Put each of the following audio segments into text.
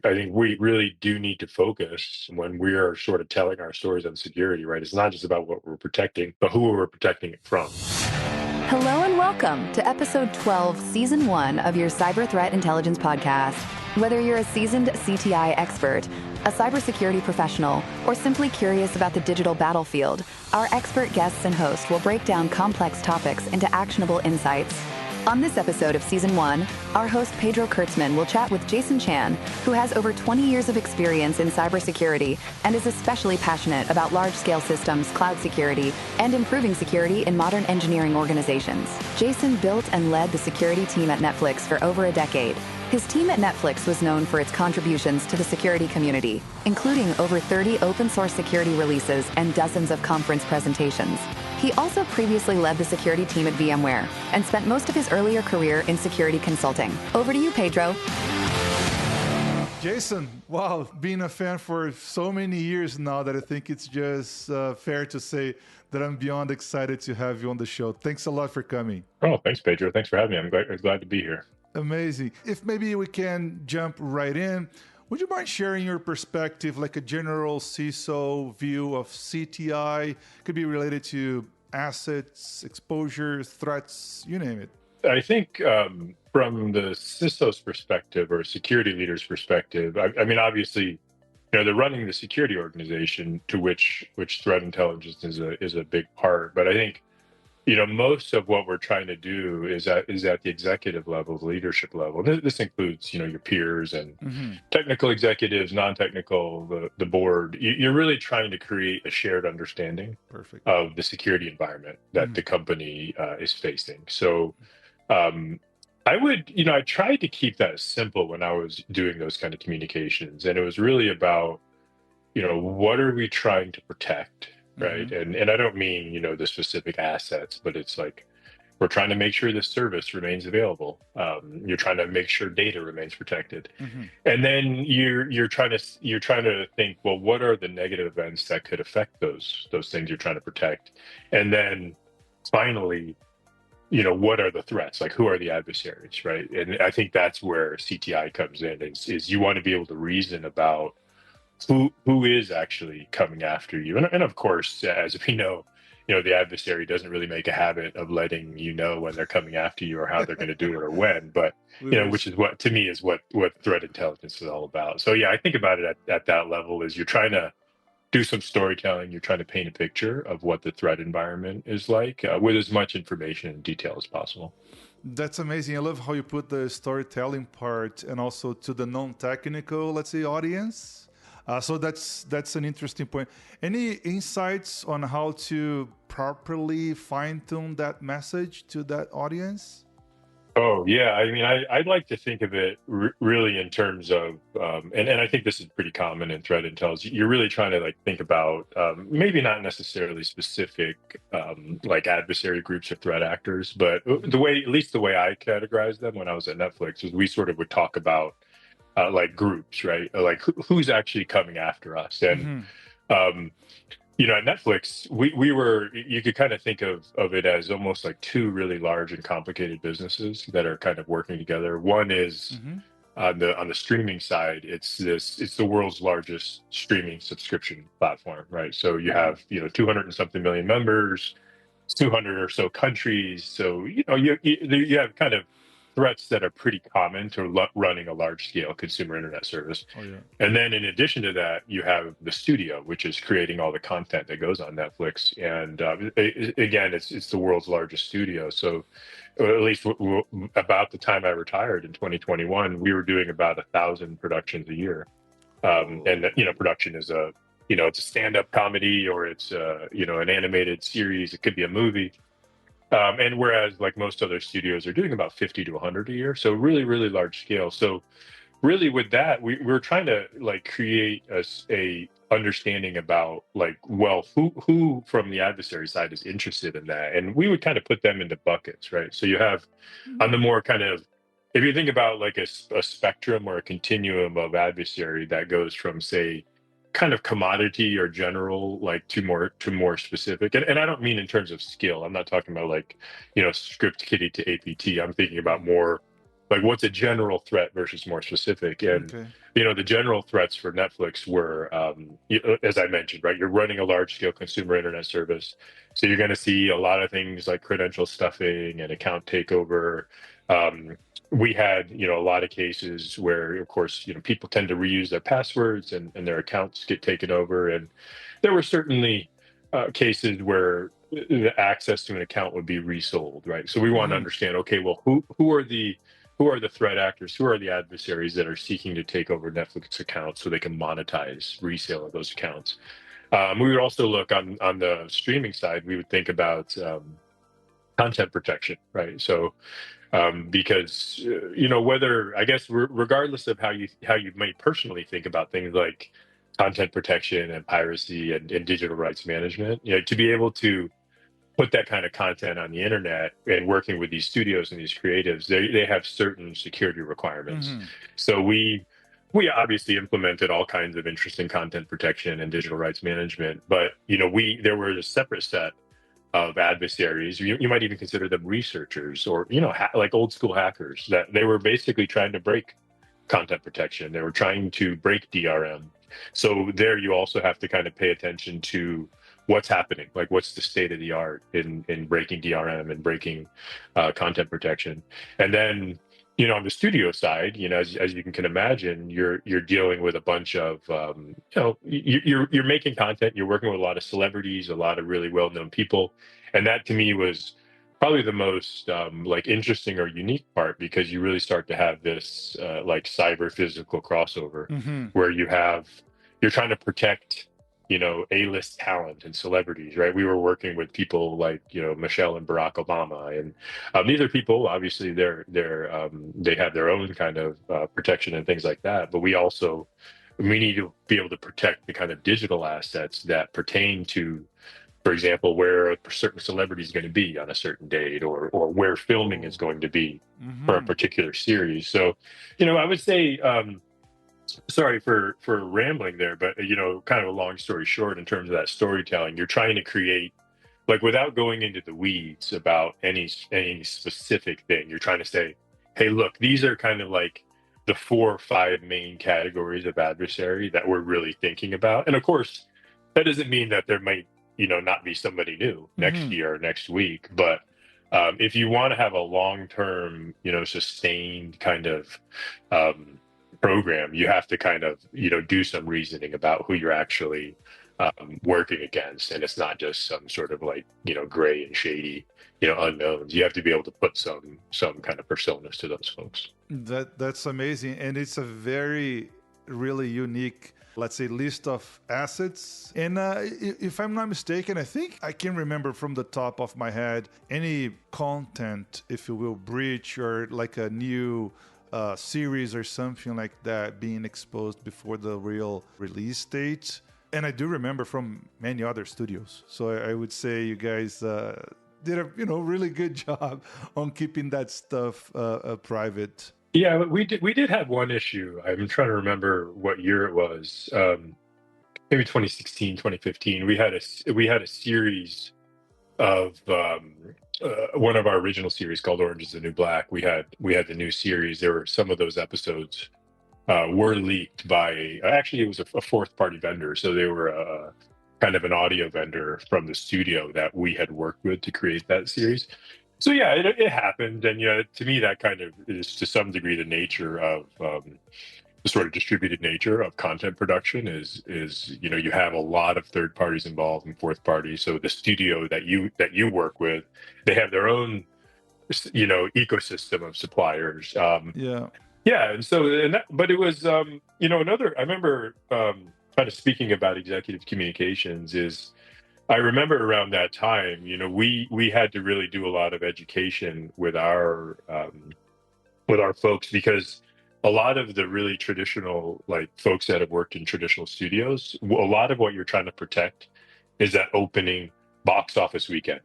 I think we really do need to focus when we are sort of telling our stories on security, right? It's not just about what we're protecting, but who we're protecting it from. Hello and welcome to episode 12, season 1 of your Cyber Threat Intelligence podcast. Whether you're a seasoned CTI expert, a cybersecurity professional, or simply curious about the digital battlefield, our expert guests and hosts will break down complex topics into actionable insights. On this episode of Season 1, our host Pedro Kertzman will chat with Jason Chan, who has over 20 years of experience in cybersecurity and is especially passionate about large-scale systems, cloud security, and improving security in modern engineering organizations. Jason built and led the security team at Netflix for over a decade. His team at Netflix was known for its contributions to the security community, including over 30 open-source security releases and dozens of conference presentations. He also previously led the security team at VMware and spent most of his earlier career in security consulting. Over to you, Pedro. Jason, wow, being a fan for so many years now that I think it's just fair to say that I'm beyond excited to have you on the show. Thanks a lot for coming. Oh, thanks, Pedro. Thanks for having me. I'm glad to be here. Amazing. If maybe we can jump right in, would you mind sharing your perspective, like a general CISO view of CTI? Could be related to assets, exposure, threats, you name it. I think from the CISO's perspective or security leader's perspective, I mean, obviously, they're running the security organization to which threat intelligence is a big part. But I think most of what we're trying to do is at the executive level, the leadership level. This includes, your peers and technical executives, non-technical, the board. You're really trying to create a shared understanding of the security environment that the company is facing. So I tried to keep that simple when I was doing those kind of communications. And it was really about, what are we trying to protect? Right. And I don't mean, the specific assets, but it's like we're trying to make sure the service remains available. You're trying to make sure data remains protected. And then you're trying to think, well, what are the negative events that could affect those things you're trying to protect? And then finally, what are the threats? Like, who are the adversaries, right? And I think that's where CTI comes in, is you want to be able to reason about who is actually coming after you. And of course, as we know, the adversary doesn't really make a habit of letting you know when they're coming after you or how they're going to do it or when. But, which is what, to me, is what threat intelligence is all about. So, yeah, I think about it at that level is you're trying to do some storytelling. You're trying to paint a picture of what the threat environment is like with as much information and detail as possible. That's amazing. I love how you put the storytelling part and also to the non-technical, let's say, audience. So that's an interesting point. Any insights on how to properly fine-tune that message to that audience? Oh, yeah. I mean, I'd like to think of it really in terms of, and I think this is pretty common in threat intelligence. You're really trying to think about maybe not necessarily specific like adversary groups or threat actors, but at least the way I categorized them when I was at Netflix was we sort of would talk about like groups, right? Like who's actually coming after us. And, at Netflix, we were, you could kind of think of it as almost like two really large and complicated businesses that are kind of working together. One is on the streaming side, it's the world's largest streaming subscription platform, right? So you have, 200 and something million members, 200 or so countries. So, you have kind of threats that are pretty common to running a large-scale consumer internet service. And then in addition to that, you have the studio, which is creating all the content that goes on Netflix. And again, it's the world's largest studio. So at least about the time I retired in 2021, we were doing about 1,000 productions a year. And production is it's a stand-up comedy, or it's an animated series. It could be a movie. And whereas like most other studios are doing about 50 to 100 a year, so really, really large scale. So really with that, we're trying to create a understanding about who from the adversary side is interested in that. And we would kind of put them into buckets, right? So you have on the more kind of, if you think about like a spectrum or a continuum of adversary that goes from, say, kind of commodity or general, to more specific. And I don't mean in terms of skill. I'm not talking about script kiddie to APT. I'm thinking about more like what's a general threat versus more specific. And Okay. the general threats for Netflix were, as I mentioned, right, you're running a large scale consumer internet service, so you're going to see a lot of things like credential stuffing and account takeover. We had a lot of cases where, of course, people tend to reuse their passwords, and their accounts get taken over. And there were certainly cases where the access to an account would be resold, right? So we want to Hmm. understand, okay, well, who are the threat actors? Who are the adversaries that are seeking to take over Netflix accounts so they can monetize resale of those accounts? We would also look on the streaming side. We would think about content protection, right? So because whether, I guess, regardless of how you might personally think about things like content protection and piracy and digital rights management, to be able to put that kind of content on the internet and working with these studios and these creatives, they have certain security requirements. Hmm. So we obviously implemented all kinds of interesting content protection and digital rights management, but there were a separate set of adversaries. You might even consider them researchers, or like old school hackers, that they were basically trying to break content protection. They were trying to break DRM. So there, you also have to kind of pay attention to what's happening, like what's the state of the art in breaking DRM and breaking content protection. And then on the studio side, as you can imagine, you're dealing with a bunch of you're making content, you're working with a lot of celebrities, a lot of really well known people, and that to me was probably the most like interesting or unique part, because you really start to have this like cyber physical crossover Hmm. where you're trying to protect A-list talent and celebrities, right? We were working with people like Michelle and Barack Obama, and these are people, obviously they have their own kind of protection and things like that, but we need to be able to protect the kind of digital assets that pertain to, for example, where a certain celebrity is going to be on a certain date, or where filming is Oh. going to be for a Hmm. particular series. So, I would say, sorry for rambling there, but kind of a long story short, in terms of that storytelling, you're trying to create, like, without going into the weeds about any specific thing, you're trying to say, hey, look, these are kind of like the 4 or 5 main categories of adversary that we're really thinking about. And of course, that doesn't mean that there might not be somebody new next Hmm. year or next week, but if you want to have a long-term sustained kind of um, program, you have to kind of do some reasoning about who you're actually working against, and it's not just some sort of like gray and shady unknowns. You have to be able to put some kind of personas to those folks. That's amazing, and it's a very really unique, let's say, list of assets. And if I'm not mistaken, I think I can remember from the top of my head any content, if you will, breach or like a new series or something like that being exposed before the real release date. And I do remember from many other studios. So I would say you guys did a really good job on keeping that stuff private. Yeah, but we did have one issue. I'm trying to remember what year it was. Maybe 2016, 2015. We had a series of one of our original series called Orange is the New Black. We had the new series. There were some of those episodes were leaked by, actually, it was a fourth party vendor. So they were kind of an audio vendor from the studio that we had worked with to create that series. So yeah, it happened, and to me, that kind of is to some degree the nature of the sort of distributed nature of content production. Is you have a lot of third parties involved and fourth parties. So the studio that you work with, they have their own ecosystem of suppliers. Yeah. Yeah, but it was another. I remember kind of speaking about executive communications. Is I remember around that time, we had to really do a lot of education with our folks, because a lot of the really traditional, like, folks that have worked in traditional studios, a lot of what you're trying to protect is that opening box office weekend,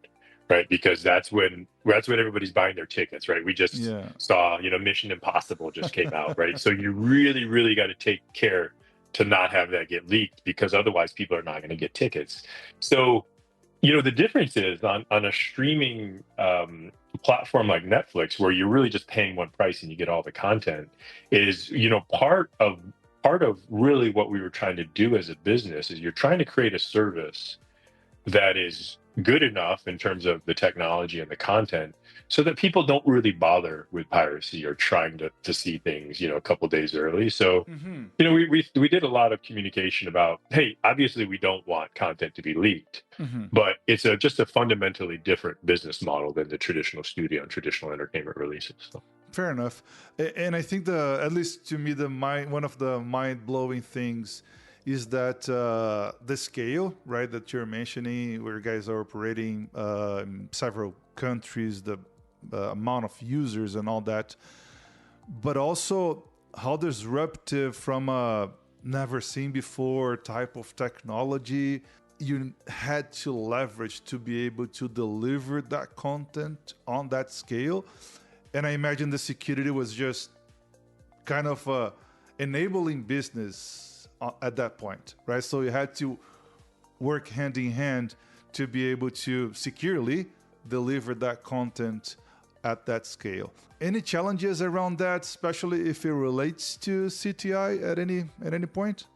right? Because that's when everybody's buying their tickets, right? We just Yeah. saw Mission Impossible just came out, right? So you really really got to take care to not have that get leaked, because otherwise people are not going to get tickets. So the difference is on a streaming a platform like Netflix, where you're really just paying one price and you get all the content, is, part of really what we were trying to do as a business is you're trying to create a service that is good enough in terms of the technology and the content so that people don't really bother with piracy or trying to see things, a couple days early. So, Mm-hmm. we did a lot of communication about, hey, obviously we don't want content to be leaked, Mm-hmm. but it's just a fundamentally different business model than the traditional studio and traditional entertainment releases. So. Fair enough. And I think at least to me, one of the mind blowing things is that the scale, right, that you're mentioning, where you guys are operating in several countries, the amount of users and all that, but also how disruptive from a never seen before type of technology you had to leverage to be able to deliver that content on that scale. And I imagine the security was just kind of enabling business at that point, right? So you had to work hand in hand to be able to securely deliver that content at that scale. Any challenges around that, especially if it relates to CTI at any point?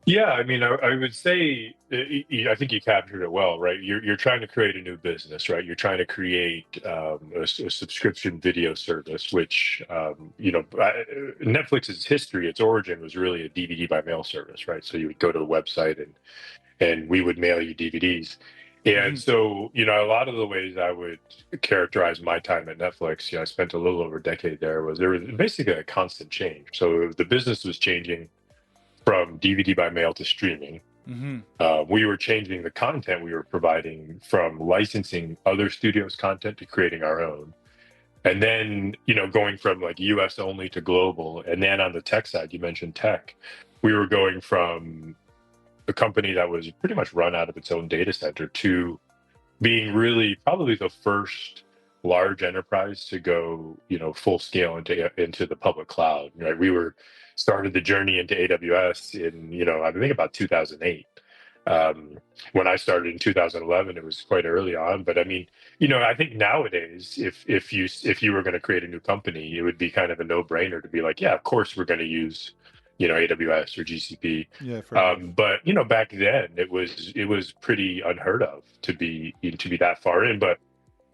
Yeah, I mean, I would say, I think you captured it well, right? You're trying to create a new business, right? You're trying to create a subscription video service, which, Netflix's history, its origin was really a DVD by mail service, right? So you would go to a website and we would mail you DVDs. And Mm-hmm. so, a lot of the ways I would characterize my time at Netflix, I spent a little over a decade there was basically a constant change. So the business was changing from DVD by mail to streaming. Mm-hmm. We were changing the content we were providing from licensing other studios' content to creating our own. And then, going from like US only to global. And then on the tech side, you mentioned tech, we were going from a company that was pretty much run out of its own data center to being really probably the first large enterprise to go, full scale into the public cloud. Right, we started the journey into AWS in, I think about 2008. When I started in 2011, it was quite early on. But I mean, I think nowadays, if you were going to create a new company, it would be kind of a no brainer to be like, yeah, of course we're going to use, AWS or GCP. Yeah, fair enough. But back then it was pretty unheard of to be that far in. But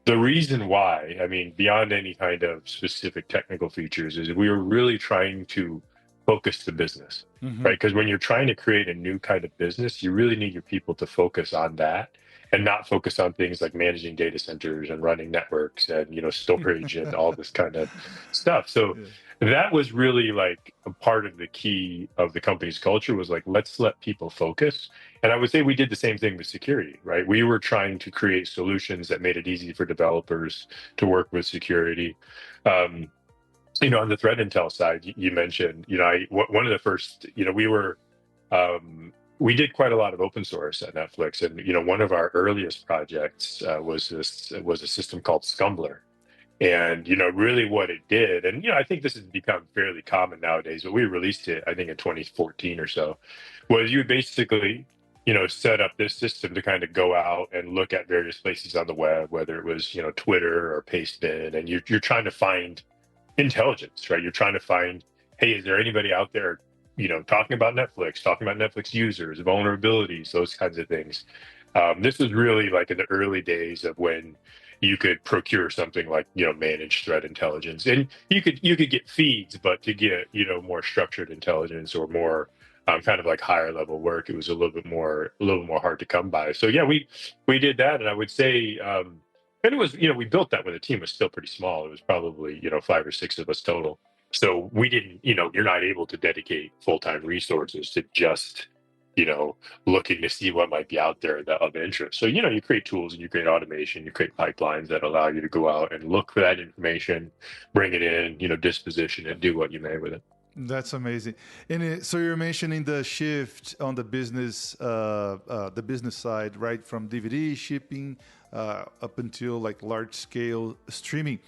the reason why, I mean, beyond any kind of specific technical features, is we were really trying to focus the business, Mm-hmm. right? Because when you're trying to create a new kind of business, you really need your people to focus on that and not focus on things like managing data centers and running networks and, storage and all this kind of stuff. So Yeah. that was really like a part of the key of the company's culture was like, let's let people focus. And I would say we did the same thing with security, right? We were trying to create solutions that made it easy for developers to work with security. On the threat intel side, you mentioned, one of the first, we did quite a lot of open source at Netflix. And, one of our earliest projects was a system called Scumbler. And, really what it did, and, I think this has become fairly common nowadays, but we released it, I think, in 2014 or so, was you basically, set up this system to kind of go out and look at various places on the web, whether it was, Twitter or Pastebin, and you're trying to find intelligence, right? You're trying to find, hey, is there anybody out there, talking about Netflix users, vulnerabilities, those kinds of things. This was really like in the early days of when you could procure something like, managed threat intelligence, and you could get feeds, but to get, more structured intelligence or more kind of like higher level work, it was a little bit more hard to come by. So yeah, we did that, and I would say, and it was, we built that when the team was still pretty small. It was probably, 5 or 6 of us total. So we didn't, you're not able to dedicate full-time resources to just, looking to see what might be out there of interest. So, you create tools and you create automation, you create pipelines that allow you to go out and look for that information, bring it in, disposition it, do what you may with it. That's amazing. And so you're mentioning the shift on the business side, right, from DVD shipping up until like large scale streaming.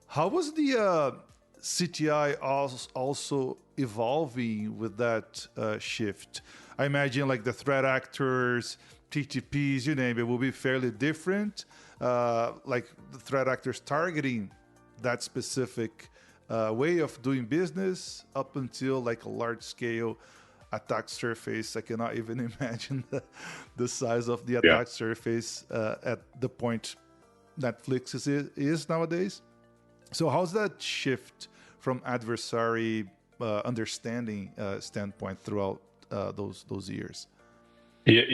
How was the CTI also evolving with that shift? I imagine like the threat actors TTPs, you name it, will be fairly different. Like the threat actors targeting that specific way of doing business up until like a large scale attack surface. I cannot even imagine the size of the attack surface at the point Netflix is nowadays. So how's that shift from adversary understanding standpoint throughout those years? It's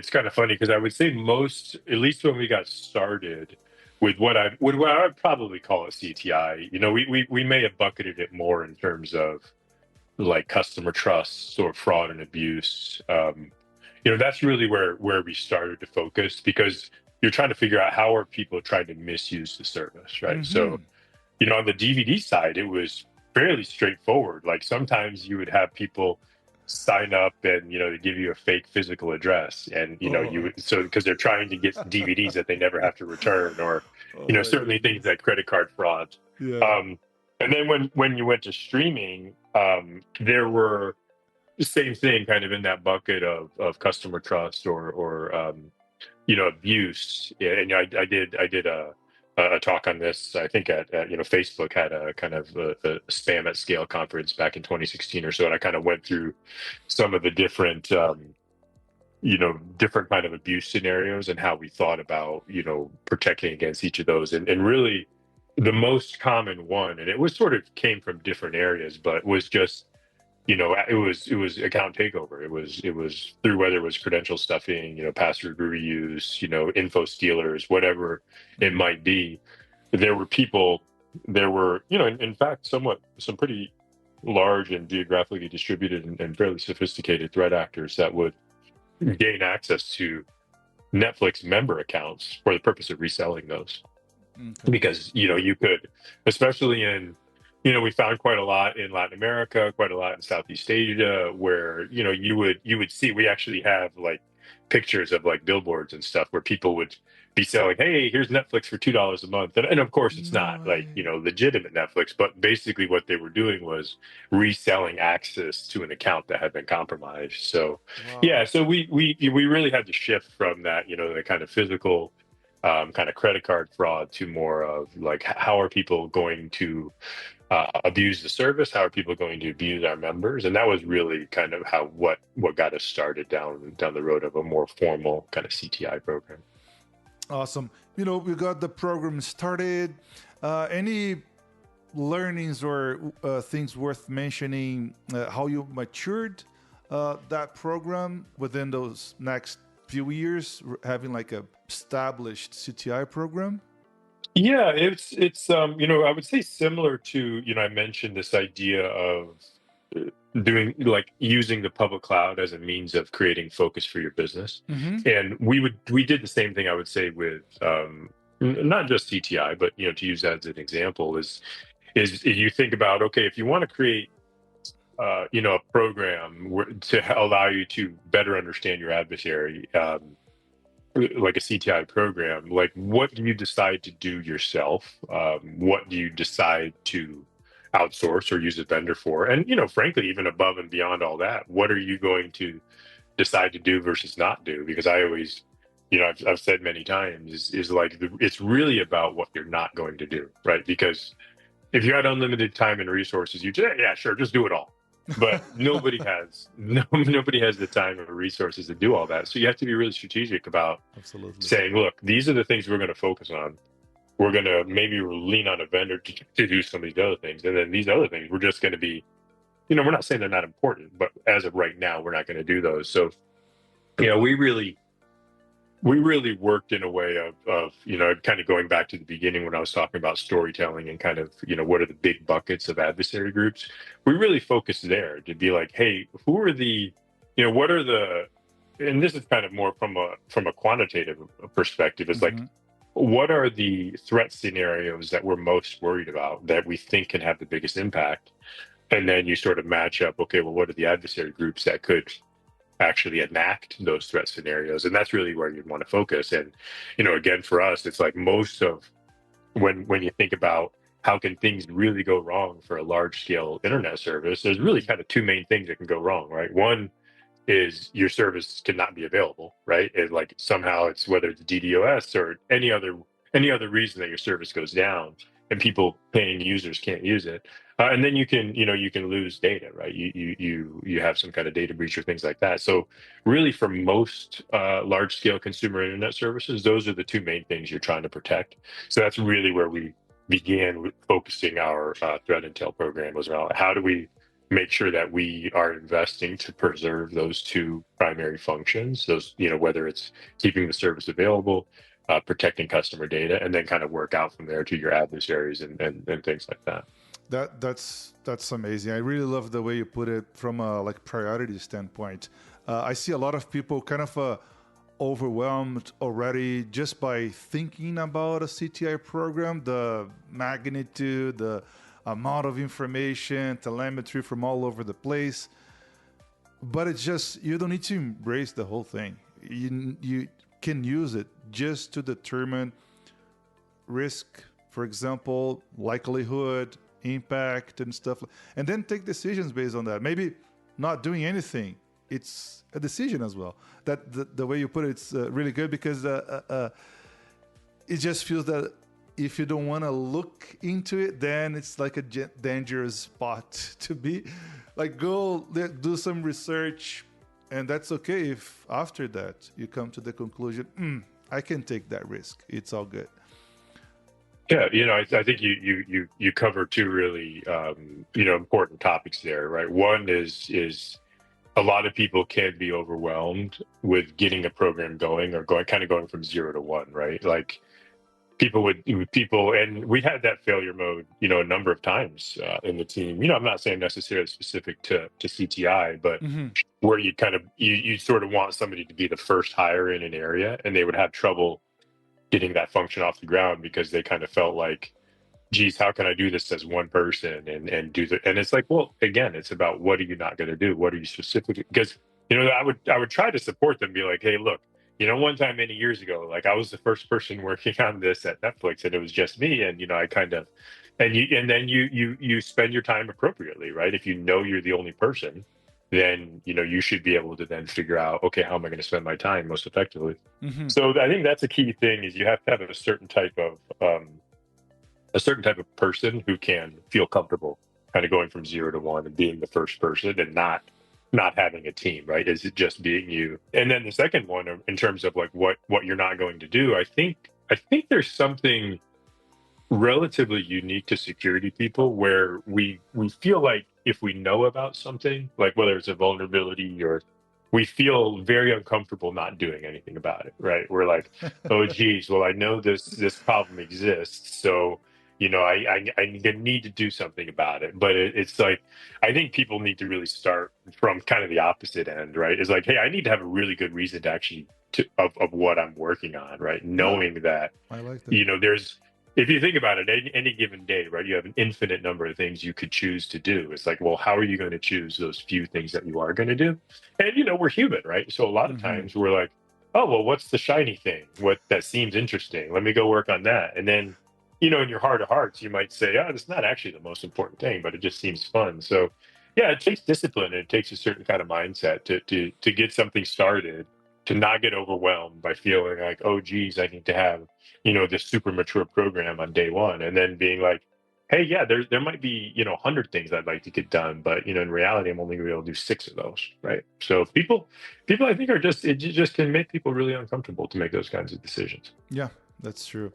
kind of funny because I would say most, at least when we got started with what I would probably call a CTI, we may have bucketed it more in terms of like customer trust or fraud and abuse. That's really where we started to focus, because you're trying to figure out how are people trying to misuse the service, right? So, on the DVD side, it was fairly straightforward. Like sometimes you would have people sign up and they give you a fake physical address, and so because they're trying to get DVDs that they never have to return, or certainly things like credit card fraud. And then when you went to streaming, there were the same thing kind of in that bucket of customer trust or abuse. And I did a talk on this. I think at Facebook had a kind of a spam at scale conference back in 2016 or so, and I kind of went through some of the different different kind of abuse scenarios and how we thought about protecting against each of those, and really the most common one, and it was sort of came from different areas, but was just it was account takeover. It was through whether it was credential stuffing, password reuse, info stealers, whatever it might be. There were in fact some pretty large and geographically distributed and fairly sophisticated threat actors that would gain access to Netflix member accounts for the purpose of reselling those. Because you could, especially in we found quite a lot in Latin America, quite a lot in Southeast Asia, where you would see, we actually have like pictures of like billboards and stuff where people would be selling, hey, here's Netflix for $2 a month, and of course it's not like legitimate Netflix, but basically what they were doing was reselling access to an account that had been compromised. So so we really had to shift from that the kind of physical kind of credit card fraud to more of like, how are people going to abuse the service? How are people going to abuse our members? And that was really kind of what got us started down the road of a more formal kind of CTI program. Awesome. We got the program started. Any learnings or things worth mentioning? How you matured that program within those next few years, having like a established CTI program? Yeah, it's I would say similar to I mentioned this idea of doing like using the public cloud as a means of creating focus for your business, and we did the same thing, I would say, with not just CTI, but to use that as an example is you think about, okay, if you want to create a program to allow you to better understand your adversary, like a CTI program, like what do you decide to do yourself? What do you decide to outsource or use a vendor for? And, frankly, even above and beyond all that, what are you going to decide to do versus not do? Because I always, I've said many times is like, it's really about what you're not going to do, right? Because if you had unlimited time and resources, you'd say, yeah, sure, just do it all. But nobody has the time or resources to do all that. So you have to be really strategic about saying, look, these are the things we're going to focus on. We're going to maybe lean on a vendor to do some of these other things. And then these other things, we're just going to be, we're not saying they're not important, but as of right now, we're not going to do those. So, we really worked in a way of kind of going back to the beginning when I was talking about storytelling and kind of, what are the big buckets of adversary groups? We really focused there to be like, hey, who are the, what are the, and this is kind of more from a quantitative perspective, is like, what are the threat scenarios that we're most worried about that we think can have the biggest impact? And then you sort of match up, okay, well, what are the adversary groups that could actually enact those threat scenarios? And that's really where you'd want to focus. And again, for us, it's like most of when you think about how can things really go wrong for a large scale internet service, there's really kind of two main things that can go wrong, right? One is your service cannot be available, right? It, like somehow it's whether it's DDoS or any other reason that your service goes down and people paying users can't use it. And then you can lose data, right? You have some kind of data breach or things like that. So really, for most large scale consumer internet services, those are the two main things you're trying to protect. So that's really where we began with focusing our threat intel program, was around how do we make sure that we are investing to preserve those two primary functions, those, whether it's keeping the service available, protecting customer data, and then kind of work out from there to your adversaries and things like that. That's amazing. I really love the way you put it from a like priority standpoint. I see a lot of people kind of overwhelmed already just by thinking about a CTI program, the magnitude, the amount of information, telemetry from all over the place. But it's just, you don't need to embrace the whole thing. You can use it just to determine risk, for example, likelihood, impact, and stuff, and then take decisions based on that. Maybe not doing anything, it's a decision as well. That the way you put it, it's really good, because it just feels that if you don't want to look into it, then it's like a dangerous spot to be. Like, go do some research, and that's okay if after that you come to the conclusion, I can take that risk. It's all good. Yeah, I think you cover two really important topics there, right? One is a lot of people can be overwhelmed with getting a program going or going from 0 to 1, right? Like people, and we had that failure mode, a number of times in the team. I'm not saying necessarily specific to CTI, but where you sort of want somebody to be the first hire in an area, and they would have trouble getting that function off the ground because they kind of felt like, geez, how can I do this as one person and do the, and it's like, well, again, it's about what are you not going to do? What are you specifically, because, I would try to support them, be like, hey, look, one time many years ago, like I was the first person working on this at Netflix and it was just me. And, I kind of, and then you spend your time appropriately, right? If you're the only person, then you should be able to then figure out, okay, how am I going to spend my time most effectively? So I think that's a key thing, is you have to have a certain type of person who can feel comfortable kind of going from 0 to 1 and being the first person, and not having a team, right? Is it just being you? And then the second one, in terms of like what you're not going to do, I think there's something relatively unique to security people where we feel like if we know about something, like whether it's a vulnerability, or we feel very uncomfortable not doing anything about it, right? We're like, oh geez, well, I know this problem exists, so I need to do something about it. But it's like, I think people need to really start from kind of the opposite end, right? It's like, hey, I need to have a really good reason to actually of what I'm working on, right? Knowing that, I like that. there's, if you think about it, any given day, right, you have an infinite number of things you could choose to do. It's like, well, how are you going to choose those few things that you are going to do? And, we're human, right? So a lot of times we're like, oh, well, what's the shiny thing? What that seems interesting? Let me go work on that. And then, in your heart of hearts, you might say, oh, it's not actually the most important thing, but it just seems fun. So, yeah, it takes discipline, and it takes a certain kind of mindset to get something started, to not get overwhelmed by feeling like, oh, geez, I need to have, this super mature program on day one, and then being like, hey, yeah, there might be 100 things I'd like to get done, but in reality, I'm only going to be able to do 6 of those, right? So people, I think, it just can make people really uncomfortable to make those kinds of decisions. Yeah, that's true.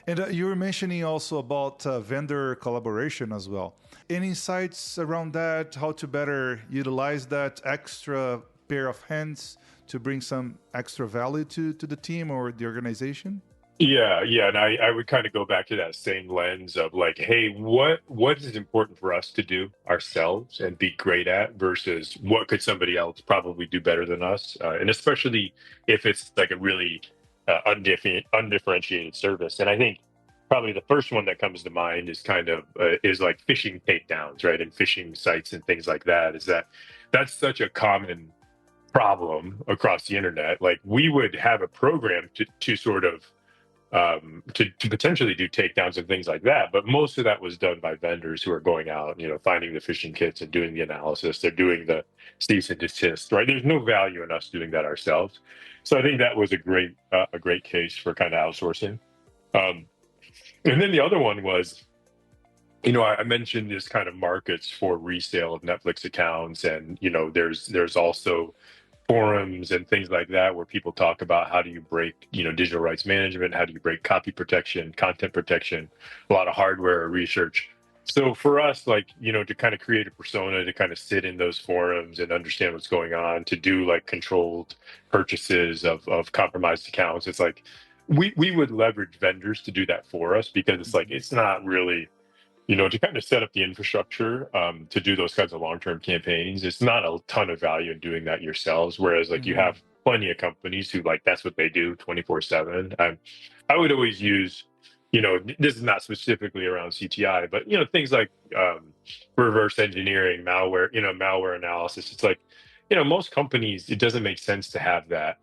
And you were mentioning also about vendor collaboration as well. Any insights around that? How to better utilize that extra pair of hands to bring some extra value to the team or the organization? Yeah, and I would kind of go back to that same lens of like, hey, what is important for us to do ourselves and be great at, versus what could somebody else probably do better than us, and especially if it's like a really undifferentiated service. And I think probably the first one that comes to mind is kind of is like phishing takedowns, right? And phishing sites and things like that. That's such a common problem across the internet. Like, we would have a program to sort of to potentially do takedowns and things like that. But most of that was done by vendors who are going out, finding the phishing kits and doing the analysis. They're doing the cease and desist, right? There's no value in us doing that ourselves. So I think that was a great case for kind of outsourcing. And then the other one was, I mentioned this kind of markets for resale of Netflix accounts, and there's also forums and things like that where people talk about how do you break digital rights management, how do you break copy protection, content protection, a lot of hardware research. So for us, like, to kind of create a persona, to kind of sit in those forums and understand what's going on, to do like controlled purchases of compromised accounts, it's like we would leverage vendors to do that for us, because it's like it's not really to kind of set up the infrastructure to do those kinds of long-term campaigns. It's not a ton of value in doing that yourselves. Whereas like you have plenty of companies who like that's what they do 24/7. I would always use, this is not specifically around CTI, but things like reverse engineering, malware analysis. It's like, most companies, it doesn't make sense to have that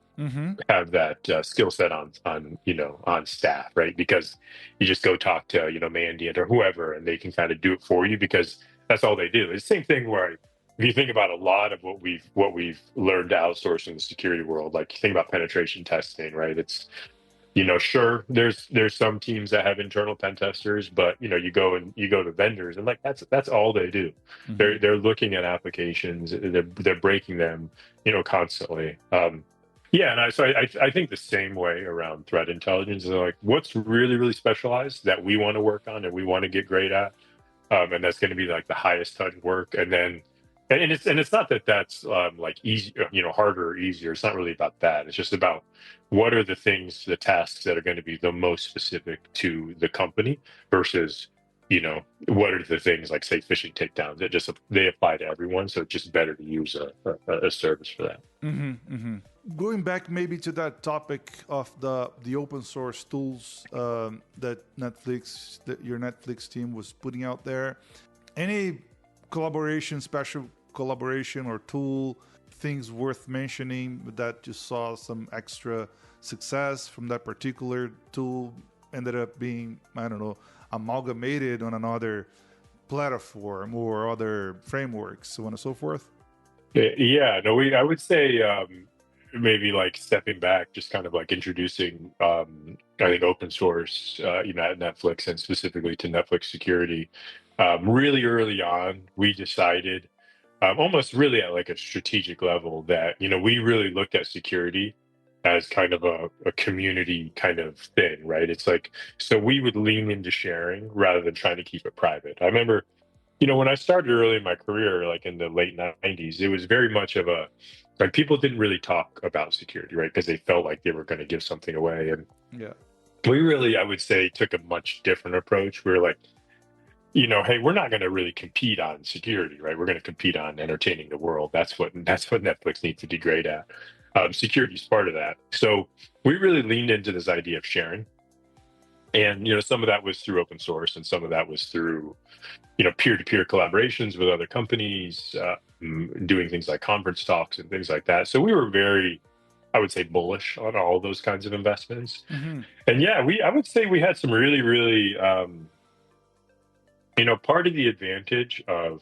skill set on staff, right? Because you just go talk to Mandiant or whoever, and they can kind of do it for you, because that's all they do. It's the same thing where if you think about a lot of what we've learned to outsource in the security world, like you think about penetration testing, right? It's sure, there's some teams that have internal pen testers, but you go to vendors, and like that's all they do. They're looking at applications, they're breaking them constantly. Yeah, and I think the same way around threat intelligence is like what's really, really specialized that we want to work on and we want to get great at, and that's going to be like the highest touch work. And then, and it's not that that's like easy, harder or easier. It's not really about that. It's just about what are the things, the tasks that are going to be the most specific to the company versus what are the things like, say, phishing takedowns that they apply to everyone. So it's just better to use a service for that. Going back maybe to that topic of the open source tools that your Netflix team was putting out there, any special collaboration or tool, things worth mentioning that you saw some extra success from that particular tool ended up being, I don't know, amalgamated on another platform or other frameworks, so on and so forth? Yeah, no, I would say maybe like stepping back, just kind of like introducing, I think open source, at Netflix, and specifically to Netflix security. Really early on, we decided, almost really at like a strategic level, that we really looked at security as kind of a community kind of thing, right? It's like, so we would lean into sharing rather than trying to keep it private. I remember, when I started early in my career, like in the late 90s, it was very much of like people didn't really talk about security, right? Because they felt like they were going to give something away. And we really, I would say, took a much different approach. We were like, hey, we're not going to really compete on security, right? We're going to compete on entertaining the world. That's what Netflix needs to be great at. Security is part of that. So we really leaned into this idea of sharing. And, some of that was through open source, and some of that was through, peer-to-peer collaborations with other companies, doing things like conference talks and things like that. So we were very, I would say, bullish on all those kinds of investments. And yeah, I would say we had some really, really, part of the advantage of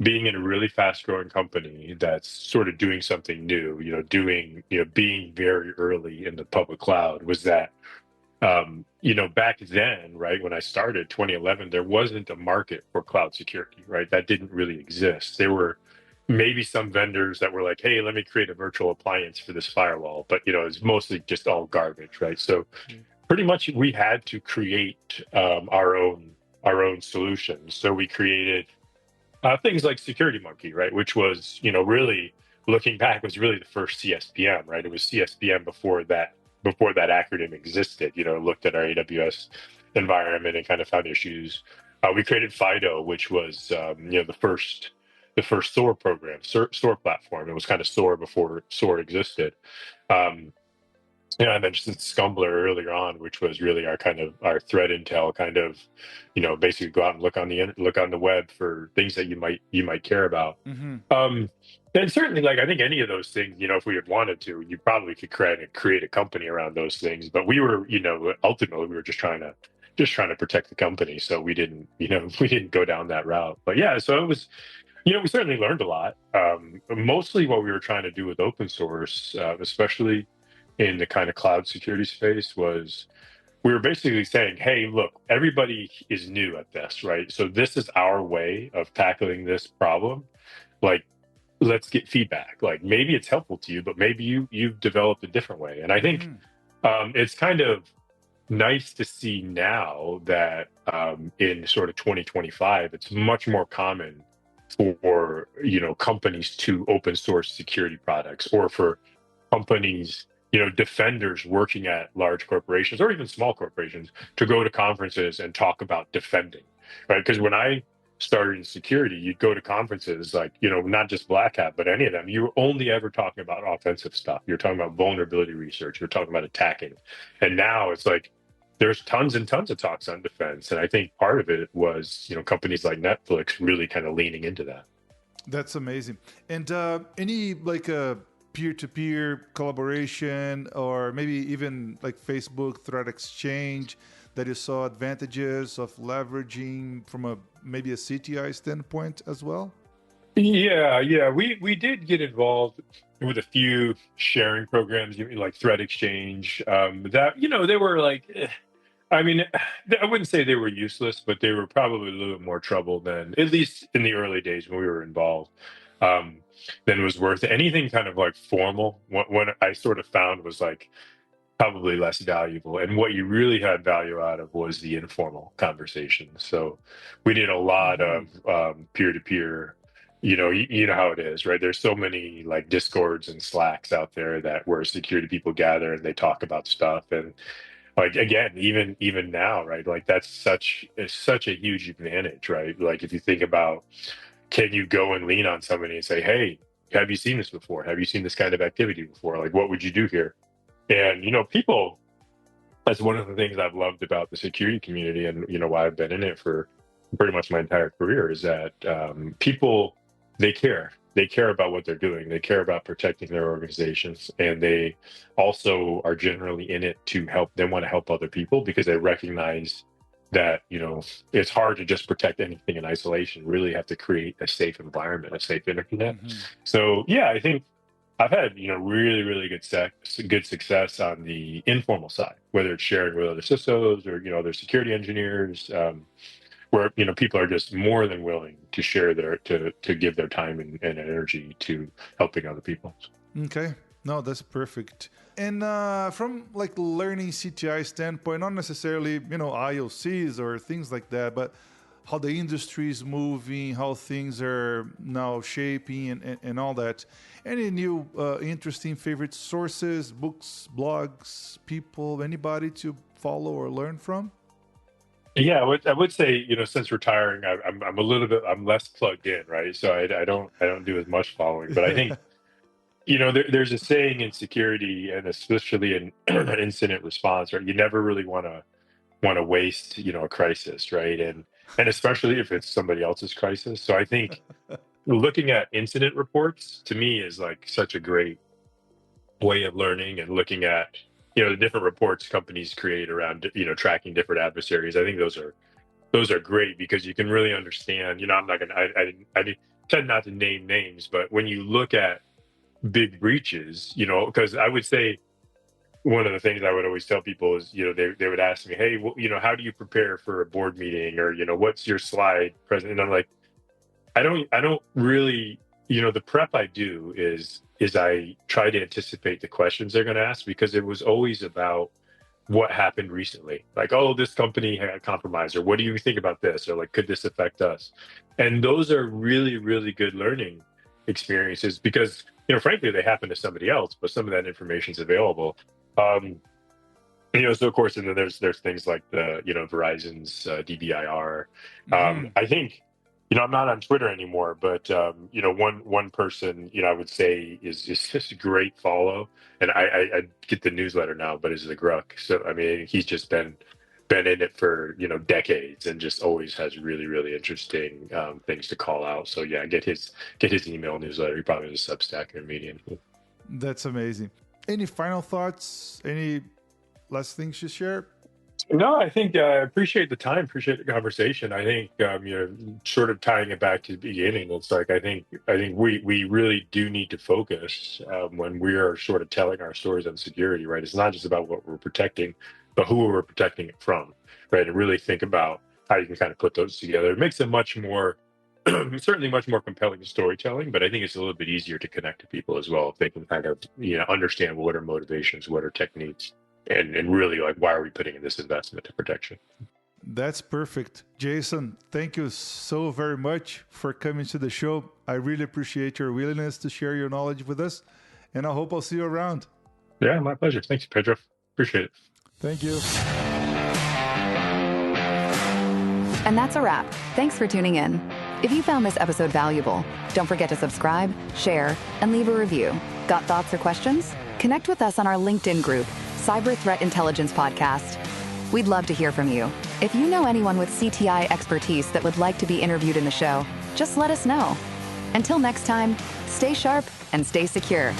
being in a really fast-growing company that's sort of doing something new, being very early in the public cloud, was that back then, right, when I started 2011, there wasn't a market for cloud security, right? That didn't really exist. There were maybe some vendors that were like, hey, let me create a virtual appliance for this firewall, but it's mostly just all garbage, right? So pretty much we had to create our own solutions. So we created things like Security Monkey, right, which was really, looking back, was really the first CSPM, right? It was CSPM before that acronym existed. Looked at our AWS environment and kind of found issues. We created Fido, which was the first SOAR program, SOAR platform. It was kind of SOAR before SOAR existed. Yeah, I mentioned Scumbler earlier on, which was really our kind of our threat intel kind of, basically go out and look on the web for things that you might care about. Mm-hmm. Um, and certainly, like I think any of those things, if we had wanted to, you probably could create a company around those things. But we were, ultimately we were just trying to protect the company, so we didn't, we didn't go down that route. But yeah, so it was, we certainly learned a lot. Mostly what we were trying to do with open source, especially in the kind of cloud security space, was we were basically saying, hey, look, everybody is new at this, right? So this is our way of tackling this problem. Like, let's get feedback. Like, maybe it's helpful to you, but maybe you've developed a different way. And I think Mm-hmm. it's kind of nice to see now that in sort of 2025, it's much more common for companies to open source security products, or for companies, defenders working at large corporations or even small corporations, to go to conferences and talk about defending, right? Because when I started in security, you'd go to conferences like, not just Black Hat, but any of them. You were only ever talking about offensive stuff. You're talking about vulnerability research. You're talking about attacking. And now it's like there's tons and tons of talks on defense. And I think part of it was, companies like Netflix really kind of leaning into that. That's amazing. And any like a peer-to-peer collaboration, or maybe even like Facebook threat exchange, that you saw advantages of leveraging from a maybe a CTI standpoint as well? Yeah. We did get involved with a few sharing programs, like Threat Exchange. That they were like, I mean, I wouldn't say they were useless, but they were probably a little bit more trouble than, at least in the early days when we were involved, um, than was worth it. Anything kind of like formal. What I sort of found was like probably less valuable. And what you really had value out of was the informal conversation. So we did a lot Mm-hmm. of peer to peer. You know how it is, right? There's so many like Discords and Slacks out there that where security people gather and they talk about stuff. And like again, even now, right? Like it's such a huge advantage, right? Like if you think about, can you go and lean on somebody and say, hey, have you seen this before? Have you seen this kind of activity before? Like, what would you do here? And people, that's one of the things I've loved about the security community, and why I've been in it for pretty much my entire career, is that people, they care about what they're doing, they care about protecting their organizations, and they also are generally in it to help. They want to help other people because they recognize that it's hard to just protect anything in isolation. Really have to create a safe environment, a safe internet. Mm-hmm. So yeah, I think I've had really really good success on the informal side, whether it's sharing with other CISOs or other security engineers, where people are just more than willing to share to give their time and energy to helping other people. Okay. No, that's perfect. And from like learning CTI standpoint, not necessarily, IOCs or things like that, but how the industry is moving, how things are now shaping, and all that. Any new interesting favorite sources, books, blogs, people, anybody to follow or learn from? Yeah, I would say, since retiring, I'm a little bit, I'm less plugged in, right? So I don't do as much following, but I think there's a saying in security, and especially in incident response, right? You never really want to waste, a crisis, right? And especially if it's somebody else's crisis. So I think looking at incident reports to me is like such a great way of learning, and looking at the different reports companies create around tracking different adversaries. I think those are great because you can really understand. I'm not gonna I tend not to name names, but when you look at big breaches, because I would say one of the things I would always tell people is, they would ask me, hey, well, how do you prepare for a board meeting, or what's your slide present? And I'm like, I don't really, the prep I do is I try to anticipate the questions they're going to ask, because it was always about what happened recently. Like, oh, this company had compromised, or what do you think about this? Or like, could this affect us? And those are really, really good learning experiences because, frankly, they happen to somebody else, but some of that information is available. Um, so of course, and then there's things like the, Verizon's DBIR. Mm-hmm. I think I'm not on Twitter anymore, but one person I would say is just a great follow, and I get the newsletter now, but is the Gruck. So I mean, he's just been in it for decades, and just always has really really interesting things to call out. So yeah, get his email newsletter. He probably has a Substack or Medium. That's amazing. Any final thoughts? Any last things to share? No, I think I appreciate the time, appreciate the conversation. I think sort of tying it back to the beginning. It's like I think we really do need to focus when we are sort of telling our stories on security, right? It's not just about what we're protecting, but who we're protecting it from, right? And really think about how you can kind of put those together. It makes it much more, certainly much more compelling storytelling, but I think it's a little bit easier to connect to people as well if they can kind of understand what are motivations, what are techniques, and really like why are we putting in this investment to protection. That's perfect. Jason, thank you so very much for coming to the show. I really appreciate your willingness to share your knowledge with us, and I hope I'll see you around. Yeah, my pleasure. Thanks, Pedro. Appreciate it. Thank you. And that's a wrap. Thanks for tuning in. If you found this episode valuable, don't forget to subscribe, share, and leave a review. Got thoughts or questions? Connect with us on our LinkedIn group, Cyber Threat Intelligence Podcast. We'd love to hear from you. If you know anyone with CTI expertise that would like to be interviewed in the show, just let us know. Until next time, stay sharp and stay secure.